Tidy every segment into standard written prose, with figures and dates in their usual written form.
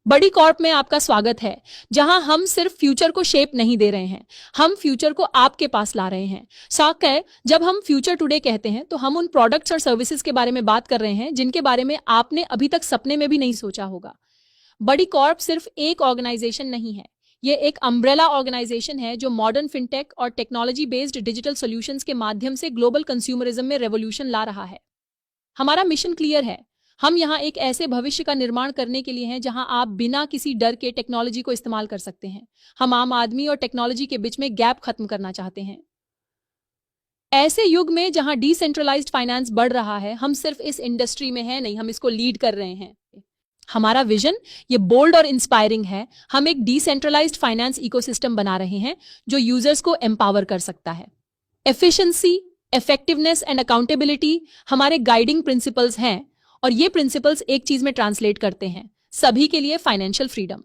बड़ी कॉर्प में आपका स्वागत है, जहां हम सिर्फ फ्यूचर को शेप नहीं दे रहे हैं, हम फ्यूचर को आपके पास ला रहे हैं। साक है, जब हम फ्यूचर टुडे कहते हैं तो हम उन प्रोडक्ट्स और सर्विसेज के बारे में बात कर रहे हैं जिनके बारे में आपने अभी तक सपने में भी नहीं सोचा होगा। बड़ी कॉर्प सिर्फ एक ऑर्गेनाइजेशन नहीं है, ये एक अम्ब्रेला ऑर्गेनाइजेशन है जो मॉडर्न फिनटेक और टेक्नोलॉजी बेस्ड डिजिटल सॉल्यूशंस के माध्यम से ग्लोबल कंज्यूमरिज्म में रेवोल्यूशन ला रहा है। हमारा मिशन क्लियर है, हम यहाँ एक ऐसे भविष्य का निर्माण करने के लिए हैं जहां आप बिना किसी डर के टेक्नोलॉजी को इस्तेमाल कर सकते हैं। हम आम आदमी और टेक्नोलॉजी के बीच में गैप खत्म करना चाहते हैं। ऐसे युग में जहां डिसेंट्रलाइज्ड फाइनेंस बढ़ रहा है, हम सिर्फ इस इंडस्ट्री में है नहीं, हम इसको लीड कर रहे हैं। हमारा विजन ये बोल्ड और इंस्पायरिंग है। हम एक डिसेंट्रलाइज्ड फाइनेंस इकोसिस्टम बना रहे हैं जो यूजर्स को एम्पावर कर सकता है। एफिशिएंसी, इफेक्टिवनेस एंड अकाउंटेबिलिटी हमारे गाइडिंग प्रिंसिपल्स हैं और ये प्रिंसिपल्स एक चीज में ट्रांसलेट करते हैं, सभी के लिए फाइनेंशियल फ्रीडम।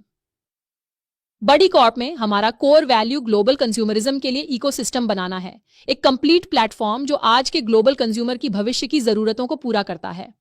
बड़ी कॉर्प में हमारा कोर वैल्यू ग्लोबल कंज्यूमरिज्म के लिए इकोसिस्टम बनाना है, एक कंप्लीट प्लेटफॉर्म जो आज के ग्लोबल कंज्यूमर की भविष्य की जरूरतों को पूरा करता है।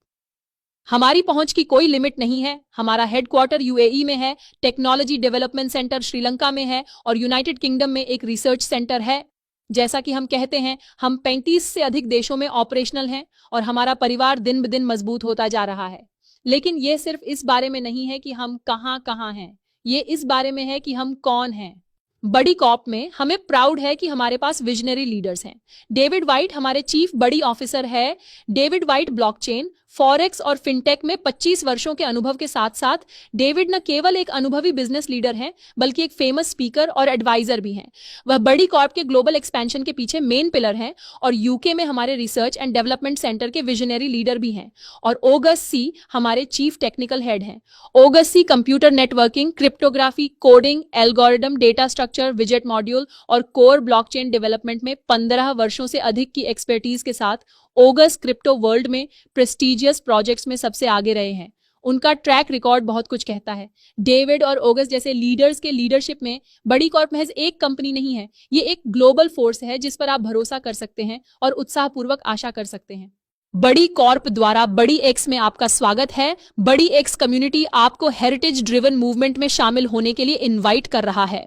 हमारी पहुंच की कोई लिमिट नहीं है। हमारा हेडक्वार्टर यूएई में है, टेक्नोलॉजी डेवलपमेंट सेंटर श्रीलंका में है और यूनाइटेड किंगडम में एक रिसर्च सेंटर है। जैसा कि हम कहते हैं, हम 35 से अधिक देशों में ऑपरेशनल हैं और हमारा परिवार दिन ब दिन मजबूत होता जा रहा है। लेकिन यह सिर्फ इस बारे में नहीं है कि हम कहां हैं, ये इस बारे में है कि हम कौन हैं। बड़ी कॉर्प में हमें प्राउड है कि हमारे पास विजनरी लीडर्स हैं। डेविड वाइट हमारे चीफ बड़ी ऑफिसर है। डेविड वाइट ब्लॉकचेन, फॉरेक्स और फिनटेक में 25 वर्षों के अनुभव के साथ साथ डेविड न केवल एक अनुभवी बिजनेस लीडर हैं, बल्कि एक फेमस स्पीकर और एडवाइजर भी हैं। वह बड़ी कॉर्प के ग्लोबल एक्सपेंशन के पीछे मेन पिलर हैं और यूके में हमारे रिसर्च एंड डेवलपमेंट सेंटर के विजनरी लीडर भी हैं। और ऑगस्ट सी हमारे चीफ टेक्निकल हेड हैं। August C computer networking, cryptography, coding, algorithm, data structure, विजेट मॉड्यूल और कोर ब्लॉकचेन डेवलपमेंट में 15 वर्षों से अधिक की एक्सपर्टीज के साथ ऑगस्ट क्रिप्टो वर्ल्ड में प्रेस्टीजियस प्रोजेक्ट्स में सबसे आगे रहे हैं। उनका ट्रैक रिकॉर्ड बहुत कुछ कहता है। डेविड और ऑगस्ट जैसे लीडर्स के लीडरशिप में बड़ी कॉर्प महज एक कंपनी नहीं है, ये एक ग्लोबल फोर्स है जिस पर आप भरोसा कर सकते हैं और उत्साहपूर्वक आशा कर सकते हैं। बड़ी कॉर्प द्वारा बड़ी एक्स में आपका स्वागत है। बड़ी एक्स कम्युनिटी आपको हेरिटेज ड्रिवन मूवमेंट में शामिल होने के लिए इन्वाइट कर रहा है।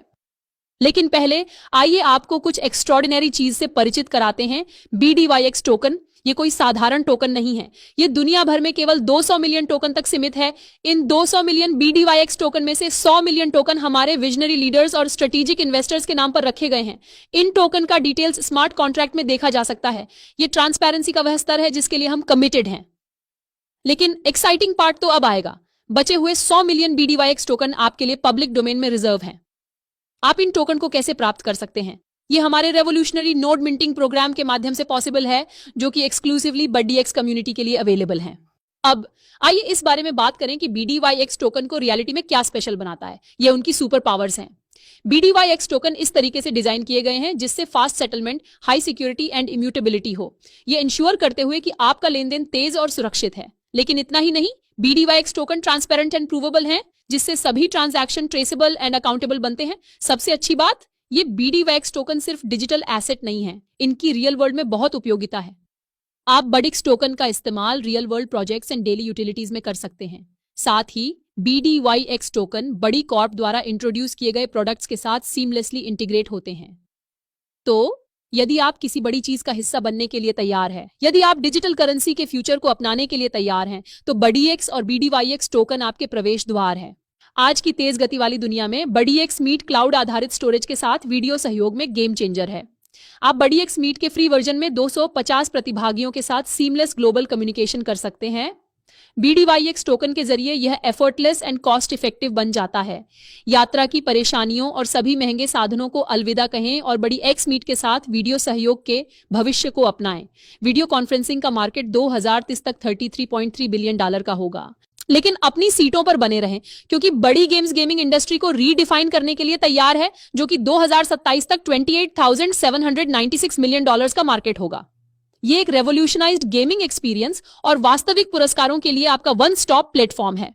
लेकिन पहले आइए आपको कुछ एक्स्ट्रॉर्डिनरी चीज से परिचित कराते हैं। BDYX टोकन ये कोई साधारण टोकन नहीं है, ये दुनिया भर में केवल 200 मिलियन टोकन तक सीमित है। इन 200 मिलियन BDYX टोकन में से 100 मिलियन टोकन हमारे विजनरी लीडर्स और स्ट्रेटेजिक इन्वेस्टर्स के नाम पर रखे गए हैं। इन टोकन का डिटेल्स स्मार्ट कॉन्ट्रैक्ट में देखा जा सकता है। ये ट्रांसपेरेंसी का वह स्तर है जिसके लिए हम कमिटेड हैं। लेकिन एक्साइटिंग पार्ट तो अब आएगा। बचे हुए 100 मिलियन BDYX टोकन आपके लिए पब्लिक डोमेन में रिजर्व हैं। आप इन टोकन को कैसे प्राप्त कर सकते हैं? ये हमारे रेवोल्यूशनरी नोड मिंटिंग प्रोग्राम के माध्यम से पॉसिबल है, जो कि एक्सक्लूसिवली बड़ी एक्स कम्युनिटी के लिए अवेलेबल है। अब आइए इस बारे में बात करें कि BDYX टोकन को रियलिटी में क्या स्पेशल बनाता है। ये उनकी सुपर पावर्स हैं। BDYX टोकन इस तरीके से डिजाइन किए गए हैं जिससे fast settlement, high security and immutability हो। ये इंश्योर करते हुए कि आपका लेन देन तेज और सुरक्षित है। लेकिन इतना ही नहीं, BDYX token transparent and provable है, जिससे सभी ट्रांजैक्शन ट्रेसेबल एंड अकाउंटेबल बनते हैं। सबसे अच्छी बात, ये BDYX टोकन सिर्फ डिजिटल एसेट नहीं है, इनकी रियल वर्ल्ड में बहुत उपयोगिता है। आप BDYX टोकन का इस्तेमाल real world projects and daily utilities में कर सकते हैं। साथ ही BDYX टोकन बड़ी कॉर्प द्वारा इंट्रोड्यूस किए गए प्रोडक्ट्स के साथ सीमलेसली इंटीग्रेट होते हैं। तो यदि आप किसी बड़ी चीज का हिस्सा बनने के लिए तैयार है, यदि आप डिजिटल करेंसी के फ्यूचर को अपनाने के लिए तैयार हैं, तो BDX और BDYX टोकन आपके प्रवेश द्वार है। आज की तेज गति वाली दुनिया में BDX मीट क्लाउड आधारित स्टोरेज के साथ वीडियो सहयोग में गेम चेंजर है। आप BDX मीट के फ्री वर्जन में 250 प्रतिभागियों के साथ सीमलेस ग्लोबल कम्युनिकेशन कर सकते हैं। BDYX टोकन के जरिए यह एफर्टलेस एंड कॉस्ट इफेक्टिव बन जाता है। यात्रा की परेशानियों और सभी महंगे साधनों को अलविदा कहें और BDX मीट के साथ वीडियो सहयोग के भविष्य को अपनाएं। वीडियो कॉन्फ्रेंसिंग का मार्केट 2030 तक $33.3 बिलियन का होगा। लेकिन अपनी सीटों पर बने रहें, क्योंकि बड़ी गेम्स गेमिंग इंडस्ट्री को रीडिफाइन करने के लिए तैयार है, जो कि 2027 तक $28,796 मिलियन का मार्केट होगा। ये एक रेवोल्यूशनाइज्ड गेमिंग एक्सपीरियंस और वास्तविक पुरस्कारों के लिए आपका वन स्टॉप प्लेटफॉर्म है।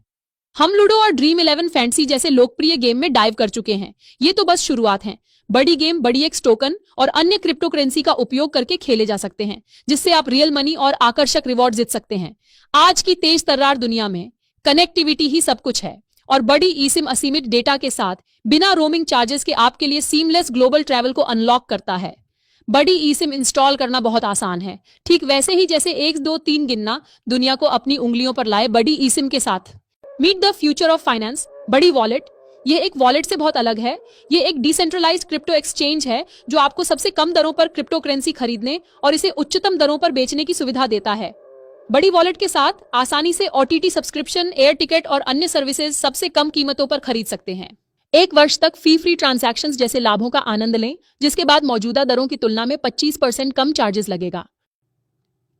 हम लूडो और ड्रीम 11 फैंटेसी जैसे लोकप्रिय गेम में डाइव कर चुके हैं। ये तो बस शुरुआत है। बड़ी गेम BDX टोकन और अन्य क्रिप्टो करेंसी का उपयोग करके खेले जा सकते हैं, जिससे आप रियल मनी और आकर्षक रिवॉर्ड जीत सकते हैं। आज की तेज तर्रार दुनिया में कनेक्टिविटी ही सब कुछ है और बड़ी eSIM असीमित डेटा के साथ बिना रोमिंग चार्जेस के आपके लिए सीमलेस ग्लोबल ट्रैवल को अनलॉक करता है। बड़ी eSIM इंस्टॉल करना बहुत आसान है, ठीक वैसे ही जैसे 1 2 3 गिनना दुनिया को अपनी उंगलियों पर लाए बड़ी eSIM के साथ। Meet the future of finance Buddy wallet. ये एक वॉलेट से बहुत अलग है। ये एक डिसेंट्रलाइज्ड क्रिप्टो एक्सचेंज है जो आपको सबसे कम दरों पर क्रिप्टो करेंसी खरीदने और इसे उच्चतम दरों पर बेचने की सुविधा देता है। बड़ी वॉलेट के साथ आसानी से OTT सब्सक्रिप्शन, एयर टिकट और अन्य सर्विसेज सबसे कम कीमतों पर खरीद सकते हैं। 1 वर्ष तक फी फ्री ट्रांजैक्शंस जैसे लाभों का आनंद लें, जिसके बाद मौजूदा दरों की तुलना में 25% कम चार्जेस लगेगा।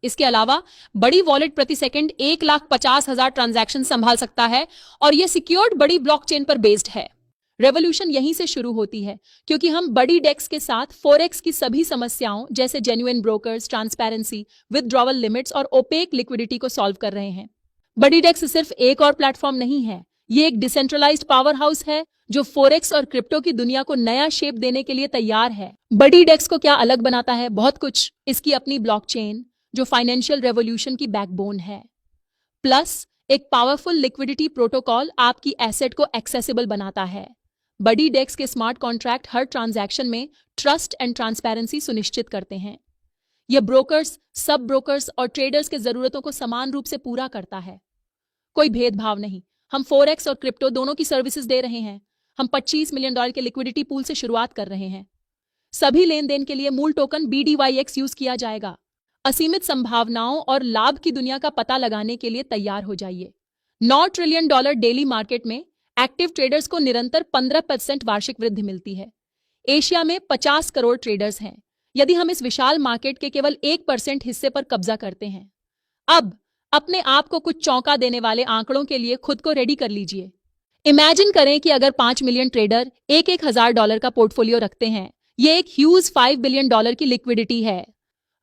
इसके अलावा बड़ी वॉलेट प्रति सेकंड 1,50,000 ट्रांजैक्शन संभाल सकता है और यह सिक्योर्ड बड़ी ब्लॉकचेन पर बेस्ड है। रेवोल्यूशन यहीं से शुरू होती है, क्योंकि हम बड़ी डेक्स के साथ फॉरेक्स की सभी समस्याओं जैसे genuine brokers, transparency, withdrawal limits और ओपेक लिक्विडिटी को सॉल्व कर रहे हैं। बड़ी डेक्स सिर्फ एक और प्लेटफॉर्म नहीं है, ये एक डिसेंट्रलाइज्ड पावर हाउस है जो फॉरेक्स और क्रिप्टो की दुनिया को नया शेप देने के लिए तैयार है। बड़ी डेक्स को क्या अलग बनाता है? बहुत कुछ। इसकी अपनी ब्लॉकचेन जो फाइनेंशियल रेवोल्यूशन की बैकबोन है, प्लस एक पावरफुल लिक्विडिटी प्रोटोकॉल आपकी एसेट को एक्सेसिबल बनाता है। बड़ी डेक्स के स्मार्ट कॉन्ट्रैक्ट हर ट्रांजैक्शन में ट्रस्ट एंड ट्रांसपेरेंसी सुनिश्चित करते हैं। यह ब्रोकर्स, सब ब्रोकर्स और ट्रेडर्स के जरूरतों को समान रूप से पूरा करता है। कोई भेदभाव नहीं। हम फॉरेक्स और क्रिप्टो दोनों की सर्विसेज दे रहे हैं। हम $25 मिलियन के लिक्विडिटी पूल से शुरुआत कर रहे हैं। सभी लेन देन के लिए मूल टोकन BDYX यूज किया जाएगा। असीमित संभावनाओं और लाभ की दुनिया का पता लगाने के लिए तैयार हो जाइए। $9 ट्रिलियन डेली मार्केट में एक्टिव ट्रेडर्स को निरंतर 15% वार्षिक वृद्धि मिलती है। एशिया में 50 करोड़ ट्रेडर्स हैं। यदि हम इस विशाल मार्केट के केवल 1% हिस्से पर कब्जा करते हैं, अब अपने आप को कुछ चौंका देने वाले आंकड़ों के लिए खुद को रेडी कर लीजिए। इमेजिन करें कि अगर 5 मिलियन ट्रेडर एक $1,000 का पोर्टफोलियो रखते हैं, यह एक ह्यूज $5 बिलियन की लिक्विडिटी है।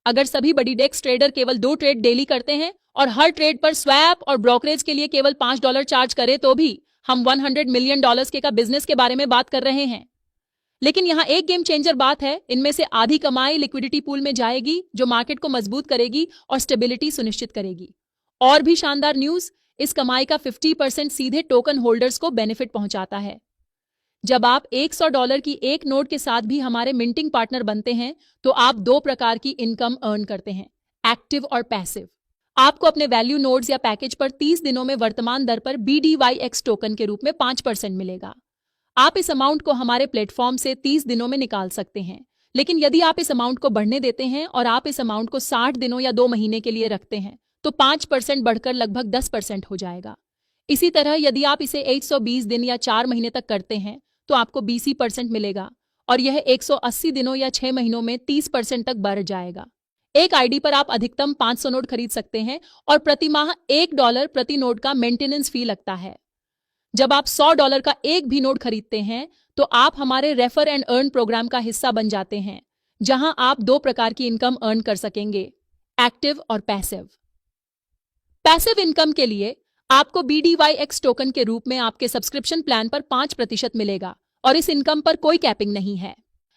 अगर सभी बड़ी डेक्स ट्रेडर केवल 2 ट्रेड डेली करते हैं और हर ट्रेड पर स्वैप और ब्रोकरेज के लिए केवल $5 चार्ज करें, तो भी हम $100 मिलियन के का बिजनेस के बारे में बात कर रहे हैं। लेकिन यहाँ एक गेम चेंजर बात है, इनमें से आधी कमाई लिक्विडिटी पूल में जाएगी जो मार्केट को मजबूत करेगी और स्टेबिलिटी सुनिश्चित करेगी। और भी शानदार न्यूज, इस कमाई का 50% सीधे टोकन होल्डर्स को बेनिफिट पहुंचाता है। जब आप $100 की एक नोट के साथ भी हमारे मिंटिंग पार्टनर बनते हैं, तो आप 2 प्रकार की इनकम अर्न करते हैं, एक्टिव और पैसिव। आपको अपने वैल्यू नोड्स या पैकेज पर 30 दिनों में वर्तमान दर पर BDYX टोकन के रूप में 5% मिलेगा। आप इस अमाउंट को हमारे प्लेटफॉर्म से 30 दिनों में निकाल सकते हैं, लेकिन यदि आप इस अमाउंट को बढ़ने देते हैं और आप इस अमाउंट को 60 दिनों या 2 महीने के लिए रखते हैं, तो 5% बढ़कर लगभग 10% हो जाएगा। इसी तरह यदि आप इसे 120 दिन या 4 महीने तक करते हैं, तो आपको 20% मिलेगा और यह 180 दिनों या 6 महीनों में 30% तक बढ़ जाएगा। एक आईडी पर आप अधिकतम 500 नोट खरीद सकते हैं और प्रति माह $1 प्रति नोट का मेंटेनेंस फी लगता है। जब आप $100 का एक भी नोट खरीदते हैं, तो आप हमारे रेफर एंड अर्न प्रोग्राम का हिस्सा बन जाते हैं, जहां आप 2 प्रकार की इनकम अर्न कर सकेंगे, एक्टिव और पैसिव। पैसिव इनकम के लिए आपको BDYX टोकन के रूप में आपके सब्सक्रिप्शन प्लान पर 5% मिलेगा और इस इनकम पर कोई कैपिंग नहीं है।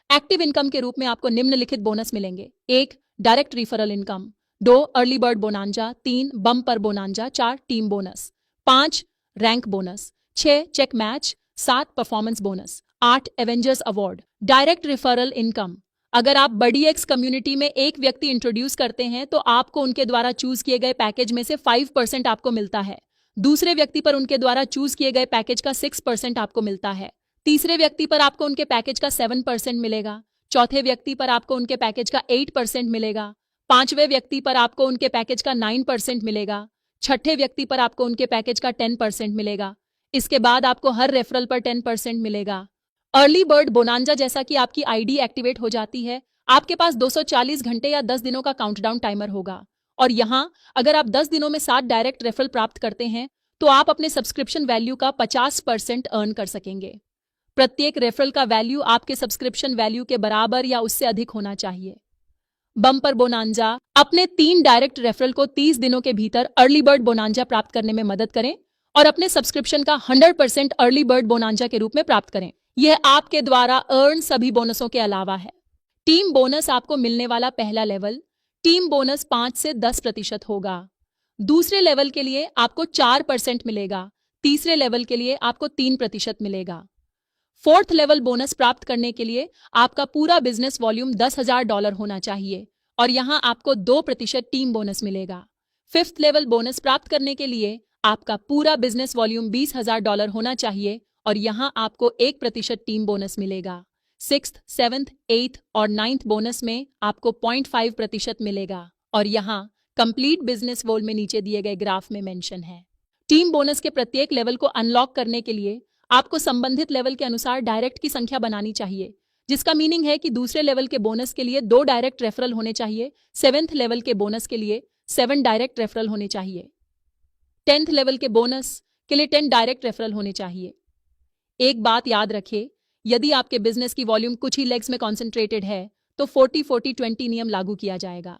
एक्टिव इनकम के रूप में आपको निम्नलिखित बोनस मिलेंगे: 1 direct referral income, 2 early bird bonanza, 3 bumper bonanza, 4 team bonus, 5 rank bonus, 6 check match, 7 performance bonus, 8 avengers award. Direct referral income, अगर आप बड़ी एक्स कम्युनिटी में एक व्यक्ति इंट्रोड्यूस करते हैं, तो आपको उनके द्वारा चूज किए गए पैकेज में से 5% आपको मिलता है। दूसरे व्यक्ति पर उनके द्वारा चूज किए गए पैकेज का 6% आपको मिलता है। तीसरे व्यक्ति पर आपको उनके पैकेज का 7% मिलेगा। चौथे व्यक्ति पर आपको उनके पैकेज का 8% मिलेगा। 5वें व्यक्ति पर आपको उनके पैकेज का 9% मिलेगा। छठे व्यक्ति पर आपको उनके पैकेज का 10% मिलेगा। इसके बाद आपको हर रेफरल पर 10% मिलेगा। अर्ली बर्ड बोनांजा, जैसा कि आपकी आईडी एक्टिवेट हो जाती है, आपके पास 240 घंटे या 10 दिनों का काउंटडाउन टाइमर होगा और यहां अगर आप 10 दिनों में 7 डायरेक्ट रेफरल प्राप्त करते हैं, तो आप अपने सब्सक्रिप्शन वैल्यू का 50% अर्न कर सकेंगे। प्रत्येक रेफरल का वैल्यू आपके सब्सक्रिप्शन वैल्यू के बराबर या उससे अधिक होना चाहिए। बम्पर बोनांजा, अपने 3 डायरेक्ट रेफरल को 30 दिनों के भीतर अर्ली बर्ड बोनांजा प्राप्त करने में मदद करें और अपने सब्सक्रिप्शन का 100% अर्ली बर्ड बोनांजा के रूप में प्राप्त करें। यह आपके द्वारा अर्न सभी बोनसों के अलावा है। टीम बोनस, आपको मिलने वाला पहला लेवल टीम बोनस 5 से 10% होगा। दूसरे लेवल के लिए आपको 4% मिलेगा। तीसरे लेवल के लिए आपको 3% मिलेगा। फोर्थ लेवल बोनस प्राप्त करने के लिए आपका पूरा बिजनेस वॉल्यूम $10,000 होना चाहिए और यहां आपको 2% टीम बोनस मिलेगा। फिफ्थ लेवल बोनस प्राप्त करने के लिए आपका पूरा बिजनेस वॉल्यूम $20,000 होना चाहिए और यहां आपको 1% टीम बोनस मिलेगा। सिक्स्थ, सेवंथ, एट्थ और नाइन्थ बोनस में आपको 0.5% मिलेगा और यहां कंप्लीट बिजनेस वॉल में नीचे दिए गए ग्राफ में मेंशन है। टीम बोनस के प्रत्येक लेवल को अनलॉक करने के लिए आपको संबंधित लेवल के अनुसार डायरेक्ट की संख्या बनानी चाहिए, जिसका मीनिंग है कि दूसरे लेवल के बोनस के लिए 2 डायरेक्ट रेफरल होने चाहिए, सेवेंथ लेवल के बोनस के लिए 7 डायरेक्ट रेफरल होने चाहिए, 10th लेवल के बोनस के लिए 10 डायरेक्ट रेफरल होने चाहिए। एक बात याद रखें, यदि आपके बिजनेस की वॉल्यूम कुछ ही लेग्स में कॉन्सेंट्रेटेड है तो 40-40-20 नियम लागू किया जाएगा।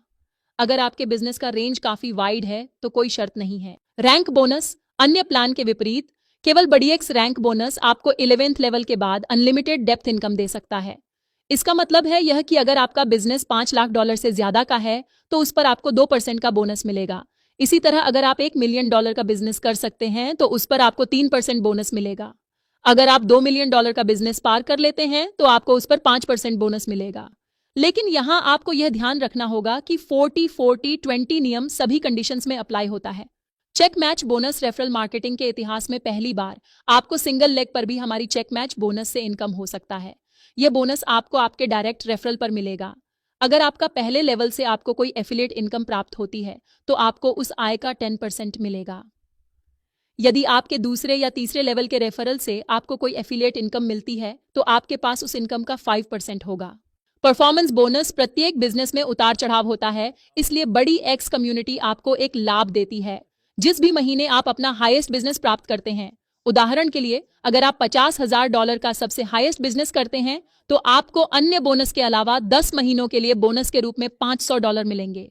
अगर आपके बिजनेस का रेंज काफी वाइड है तो कोई शर्त नहीं है। रैंक बोनस अन्य प्लान के विपरीत केवल बढ़िएक्स रैंक बोनस आपको 11th लेवल के बाद अनलिमिटेड डेप्थ इनकम दे सकता है। इसका मतलब है यह कि अगर आपका बिजनेस $5 लाख से ज्यादा का है तो उस पर आपको 2% का बोनस मिलेगा। इसी तरह अगर आप $1 मिलियन का बिजनेस कर सकते हैं तो उस पर आपको 3% बोनस मिलेगा। अगर आप $2 मिलियन का बिजनेस पार कर लेते हैं तो आपको उस पर 5% बोनस मिलेगा। लेकिन यहां आपको यह ध्यान रखना होगा कि 40-40-20 नियम सभी कंडीशंस में अप्लाई होता है। Check match bonus referral marketing के इतिहास में पहली बार आपको सिंगल लेग पर भी हमारी चेक मैच बोनस से इनकम हो सकता है। यह बोनस आपको आपके डायरेक्ट रेफरल पर मिलेगा। अगर आपका पहले लेवल से आपको कोई एफिलिएट इनकम प्राप्त होती है तो आपको उस आय का 10% मिलेगा। यदि आपके दूसरे या तीसरे लेवल के रेफरल से आपको कोई एफिलिएट इनकम मिलती है तो आपके पास उस इनकम का 5% होगा। परफॉर्मेंस बोनस प्रत्येक बिजनेस में उतार चढ़ाव होता है, इसलिए बड़ी एक्स कम्युनिटी आपको एक लाभ देती है जिस भी महीने आप अपना हाईएस्ट बिजनेस प्राप्त करते हैं। उदाहरण के लिए अगर आप $50,000 का सबसे हाईएस्ट बिजनेस करते हैं तो आपको अन्य बोनस के अलावा 10 महीनों के लिए बोनस के रूप में $500 मिलेंगे।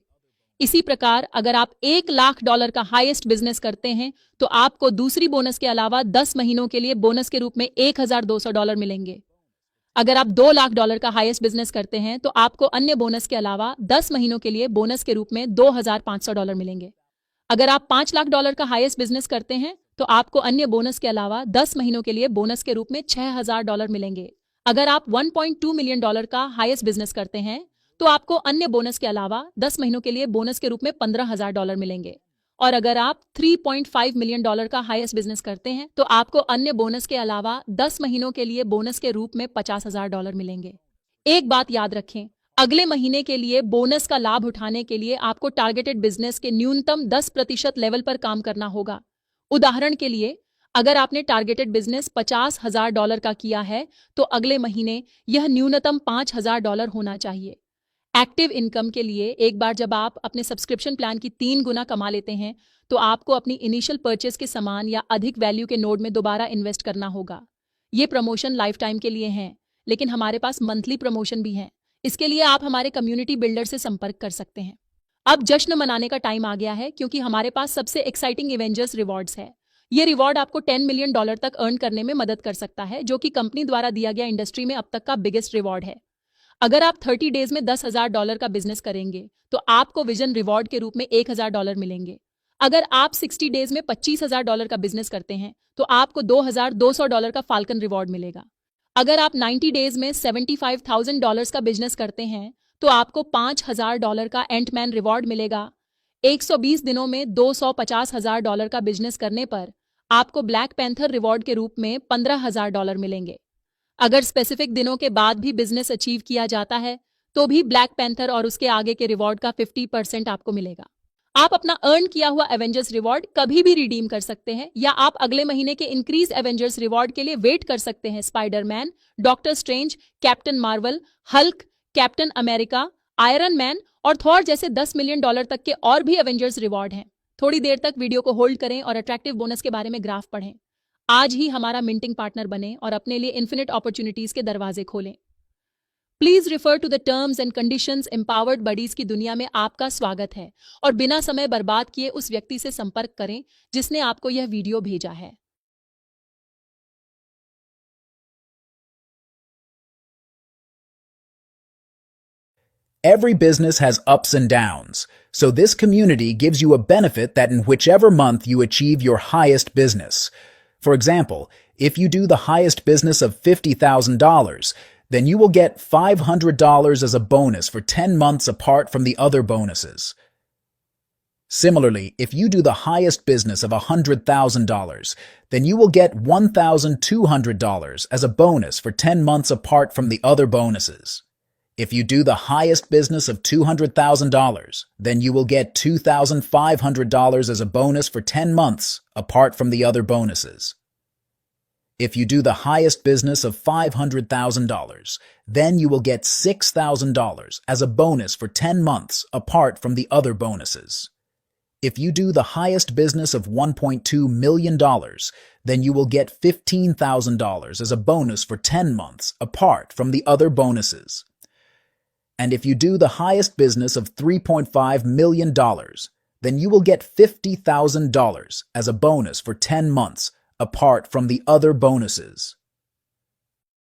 इसी प्रकार अगर आप $1 लाख का हाईएस्ट बिजनेस करते हैं तो आपको दूसरी बोनस के अलावा 10 महीनों के लिए बोनस के रूप में $1,200 मिलेंगे। अगर आप $2 लाख का हाईएस्ट बिजनेस करते हैं तो आपको अन्य बोनस के अलावा 10 महीनों के लिए बोनस के रूप में $2,500 मिलेंगे। अगर आप $5 लाख का हाईएस्ट बिजनेस करते हैं तो आपको अन्य बोनस के अलावा 10 महीनों के लिए बोनस के रूप में $6,000 मिलेंगे। अगर आप $1.2 मिलियन का हाईएस्ट बिजनेस करते हैं तो आपको अन्य बोनस के अलावा 10 महीनों के लिए बोनस के रूप में $15,000 मिलेंगे। और अगर आप $3.5 मिलियन का हाईएस्ट बिजनेस करते हैं तो आपको अन्य बोनस के अलावा 10 महीनों के लिए बोनस के रूप में $50,000 मिलेंगे। एक बात याद रखें, अगले महीने के लिए बोनस का लाभ उठाने के लिए आपको टारगेटेड बिजनेस के न्यूनतम 10% लेवल पर काम करना होगा। उदाहरण के लिए अगर आपने टारगेटेड बिजनेस $50,000 का किया है तो अगले महीने यह न्यूनतम $5,000 होना चाहिए। एक्टिव इनकम के लिए एक बार जब आप अपने सब्सक्रिप्शन प्लान की 3 गुना कमा लेते हैं तो आपको अपनी इनिशियल परचेस के समान या अधिक वैल्यू के नोड में दोबारा इन्वेस्ट करना होगा। ये प्रमोशन लाइफ टाइम के लिए हैं, लेकिन हमारे पास मंथली प्रमोशन भी हैं। इसके लिए आप हमारे कम्युनिटी बिल्डर से संपर्क कर सकते हैं। अब जश्न मनाने का टाइम आ गया है क्योंकि हमारे पास सबसे एक्साइटिंग एवेंजर्स रिवॉर्ड्स है। ये रिवॉर्ड आपको $10 मिलियन तक अर्न करने में मदद कर सकता है, जो कि कंपनी द्वारा दिया गया इंडस्ट्री में अब तक का बिगेस्ट रिवॉर्ड है। अगर आप 30 डेज में $10,000 का बिजनेस करेंगे तो आपको विजन रिवॉर्ड के रूप में $1,000 मिलेंगे। अगर आप 60 डेज में $25,000 का बिजनेस करते हैं तो आपको $2,200 का फाल्कन रिवॉर्ड मिलेगा। अगर आप 90 डेज में $75,000 का बिजनेस करते हैं तो आपको $5,000 का एंटमैन रिवॉर्ड मिलेगा। 120 दिनों में $250,000 का बिजनेस करने पर आपको ब्लैक पैंथर रिवॉर्ड के रूप में $15,000 मिलेंगे। अगर स्पेसिफिक दिनों के बाद भी बिजनेस अचीव किया जाता है तो भी ब्लैक पैंथर और उसके आगे के रिवॉर्ड का 50% आपको मिलेगा। आप अपना अर्न किया हुआ एवेंजर्स रिवॉर्ड कभी भी रिडीम कर सकते हैं या आप अगले महीने के इंक्रीज एवेंजर्स रिवॉर्ड के लिए वेट कर सकते हैं। Spiderman, doctor strange, captain Marvel, Hulk, captain America, iron man और थॉर जैसे $10 मिलियन तक के और भी एवेंजर्स रिवॉर्ड हैं। थोड़ी देर तक वीडियो को होल्ड करें और अट्रैक्टिव बोनस के बारे में ग्राफ पढ़ें। आज ही हमारा मिंटिंग पार्टनर बने और अपने लिए इन्फिनिट अपॉर्चुनिटीज के दरवाजे खोलें। Please refer to the terms and conditions. Empowered buddies की दुनिया में आपका स्वागत है और बिना समय बर्बाद किए उस व्यक्ति से संपर्क करें जिसने आपको यह वीडियो भेजा है। Every business has ups and downs, so this community gives you a benefit that in whichever month you achieve your highest business. For example, if you do the highest business of $50,000, then you will get $500 as a bonus for 10 months apart from the other bonuses. Similarly, if you do the highest business of $100,000, then you will get $1,200 as a bonus for 10 months apart from the other bonuses. If you do the highest business of $200,000, then you will get $2,500 as a bonus for 10 months apart from the other bonuses. If you do the highest business of $500,000, then you will get $6,000 as a bonus for 10 months apart from the other bonuses. If you do the highest business of $1.2 million, then you will get $15,000 as a bonus for 10 months apart from the other bonuses. And if you do the highest business of $3.5 million, then you will get $50,000 as a bonus for 10 months apart from the other bonuses.